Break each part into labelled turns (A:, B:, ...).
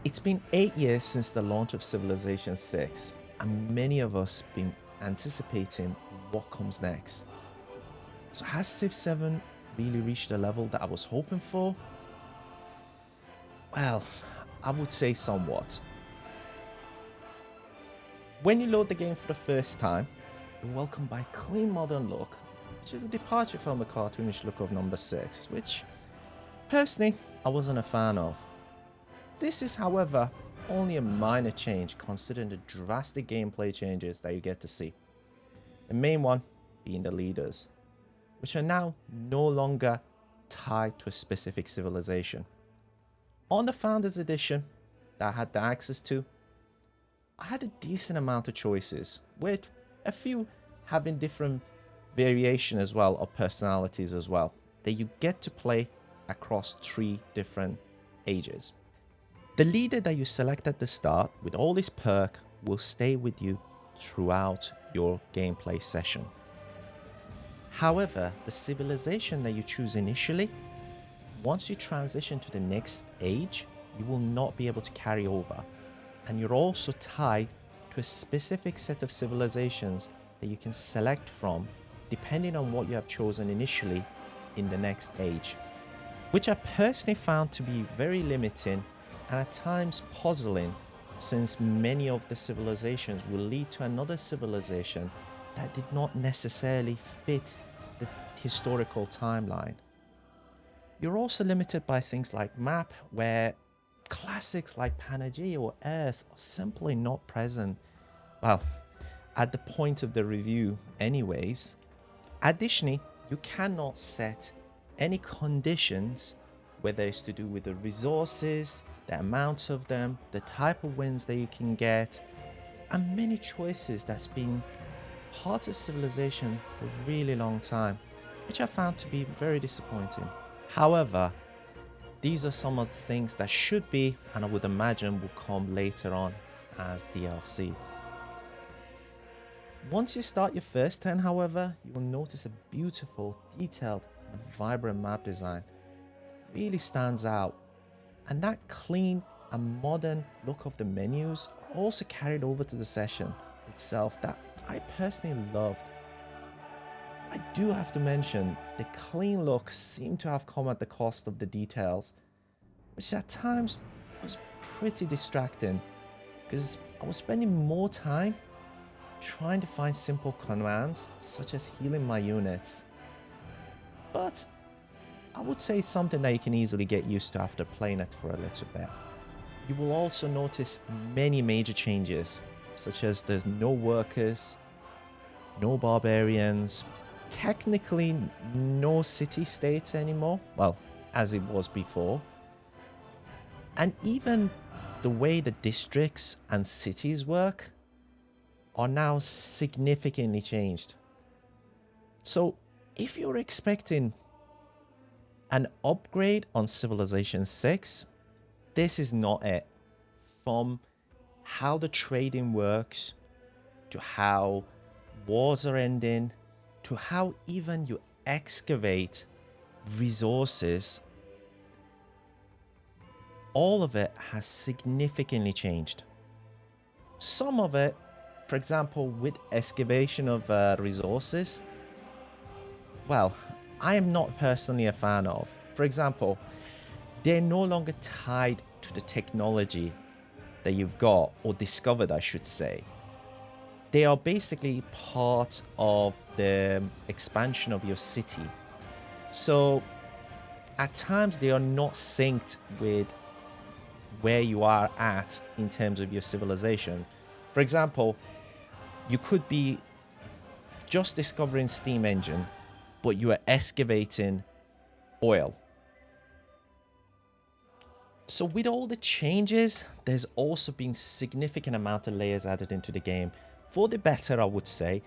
A: It's been 8 years since the launch of Civilization 6, and many of us been anticipating what comes next. So has Civ 7 really reached the level that I was hoping for? Well, I would say somewhat. When you load the game for the first time, you're welcomed by a clean modern look, which is a departure from the cartoonish look of number 6, which personally I wasn't a fan of. This is, however, only a minor change considering the drastic gameplay changes that you get to see. The main one being the leaders, which are now no longer tied to a specific civilization. On the Founders Edition that I had the access to, I had a decent amount of choices, with a few having different variation as well of personalities as well, that you get to play across 3 different ages. The leader that you select at the start with all this perk will stay with you throughout your gameplay session. However, the civilization that you choose initially, once you transition to the next age, you will not be able to carry over. And you're also tied to a specific set of civilizations that you can select from depending on what you have chosen initially in the next age, which I personally found to be very limiting and at times puzzling, since many of the civilizations will lead to another civilization that did not necessarily fit the historical timeline. You're also limited by things like map, where classics like Pangaea or Earth are simply not present, well, at the point of the review anyways. Additionally, you cannot set any conditions, whether it's to do with the resources, the amount of them, the type of wins that you can get, and many choices that's been part of Civilization for a really long time, which I found to be very disappointing. However, these are some of the things that should be, and I would imagine will come later on as DLC. Once you start your first turn, however, you will notice a beautiful, detailed, and vibrant map design. It really stands out. And that clean and modern look of the menus are also carried over to the session itself that I personally loved. I do have to mention, the clean look seemed to have come at the cost of the details, which at times was pretty distracting, because I was spending more time trying to find simple commands such as healing my units. But I would say it's something that you can easily get used to after playing it for a little bit. You will also notice many major changes, such as there's no workers, no barbarians, technically no city-states anymore, well, as it was before. And even the way the districts and cities work are now significantly changed. So if you're expecting an upgrade on Civilization 6, this is not it. From how the trading works, to how wars are ending, to how even you excavate resources, all of it has significantly changed. Some of it, for example, with excavation of resources, well, I am not personally a fan of. For example, they're no longer tied to the technology that you've got, or discovered, I should say. They are basically part of the expansion of your city. So at times they are not synced with where you are at in terms of your civilization. For example, you could be just discovering steam engine, but you are excavating oil. So with all the changes, there's also been significant amount of layers added into the game. For the better, I would say.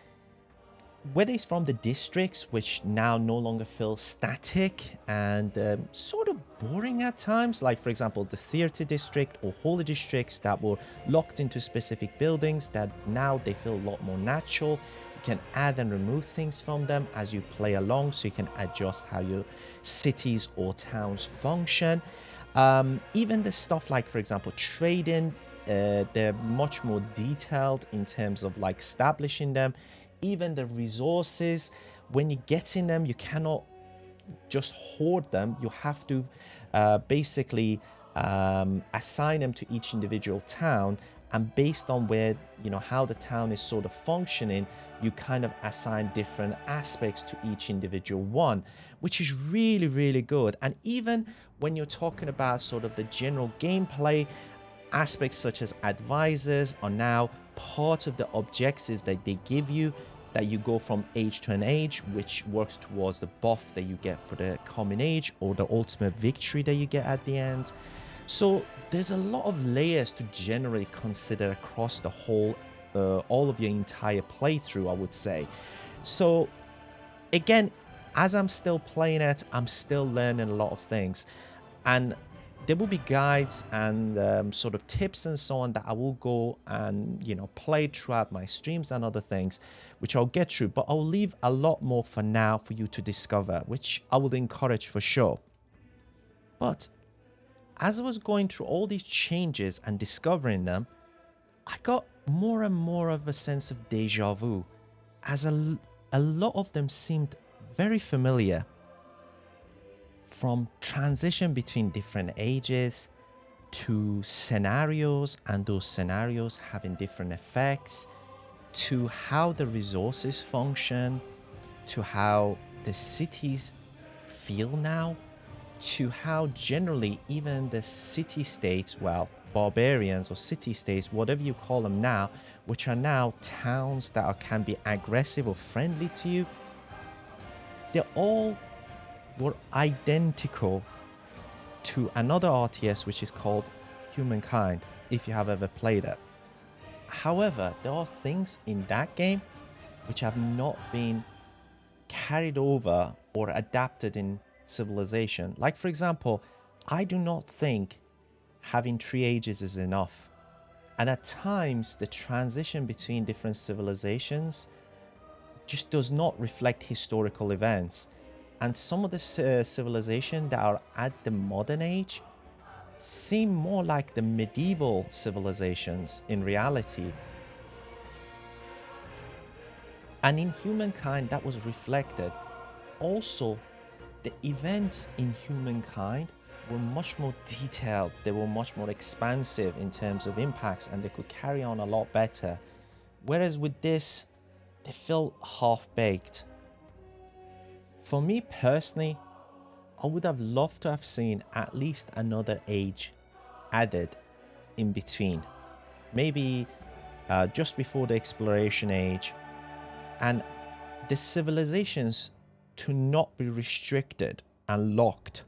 A: Whether it's from the districts, which now no longer feel static and sort of boring at times, like for example the theater district or holy districts that were locked into specific buildings, that now they feel a lot more natural. You can add and remove things from them as you play along, so you can adjust how your cities or towns function. Even the stuff like, for example, trading, they're much more detailed in terms of like establishing them. Even the resources, when you get in them, you cannot just hoard them. You have to basically assign them to each individual town, and based on where, you know, how the town is sort of functioning, you kind of assign different aspects to each individual one, which is really, really good. And even when you're talking about sort of the general gameplay, aspects such as advisors are now part of the objectives that they give you, that you go from age to an age, which works towards the buff that you get for the coming age or the ultimate victory that you get at the end. So there's a lot of layers to generally consider across the whole, all of your entire playthrough, I would say. So again, as I'm still playing it, I'm still learning a lot of things. And there will be guides and sort of tips and so on that I will go and, you know, play throughout my streams and other things, which I'll get through. But I'll leave a lot more for now for you to discover, which I would encourage for sure. But as I was going through all these changes and discovering them, I got more and more of a sense of deja vu, as a lot of them seemed very familiar. From transition between different ages to scenarios, and those scenarios having different effects, to how the resources function, to how the cities feel now, to how generally even the city-states, well, barbarians or city-states, whatever you call them now, which are now towns that can be aggressive or friendly to you, they're all were identical to another RTS which is called Humankind, if you have ever played it. However, there are things in that game which have not been carried over or adapted in Civilization. Like, for example, I do not think having 3 ages is enough. And at times, the transition between different civilizations just does not reflect historical events. And some of the civilization that are at the modern age seem more like the medieval civilizations in reality. And in Humankind, that was reflected. Also, the events in Humankind were much more detailed. They were much more expansive in terms of impacts, and they could carry on a lot better. Whereas with this, they feel half-baked. For me personally, I would have loved to have seen at least another age added in between. Maybe just before the exploration age, and the civilizations to not be restricted and locked.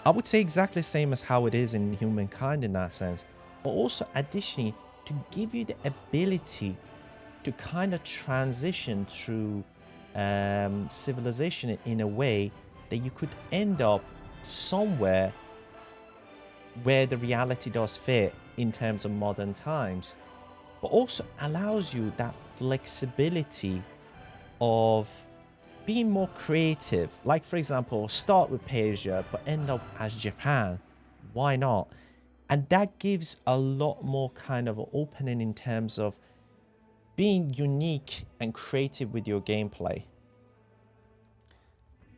A: I would say exactly the same as how it is in Humankind in that sense, but also additionally to give you the ability to kind of transition through civilization in a way that you could end up somewhere where the reality does fit in terms of modern times, but also allows you that flexibility of being more creative. Like, for example, start with Persia but end up as Japan. Why not? And that gives a lot more kind of opening in terms of being unique and creative with your gameplay.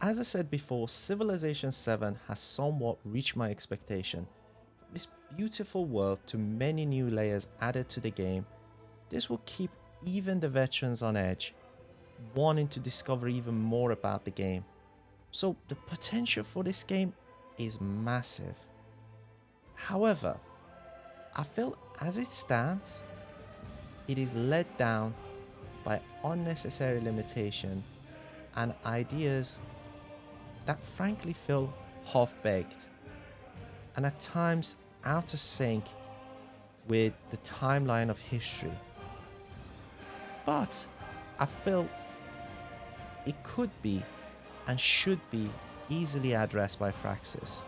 A: As I said before, Civilization 7 has somewhat reached my expectation. From this beautiful world to many new layers added to the game, this will keep even the veterans on edge, wanting to discover even more about the game. So the potential for this game is massive. However, I feel as it stands, it is let down by unnecessary limitation and ideas that frankly feel half-baked and at times out of sync with the timeline of history. But I feel it could be and should be easily addressed by Firaxis.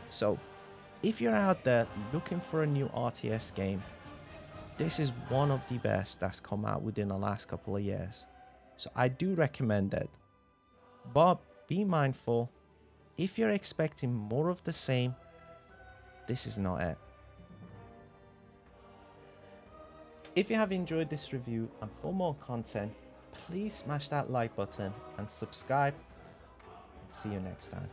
A: So if you're out there looking for a new RTS game, this is one of the best that's come out within the last couple of years. So I do recommend it. But be mindful, If you're expecting more of the same, this is not it. If you have enjoyed this review and for more content, please smash that like button and subscribe. See you next time.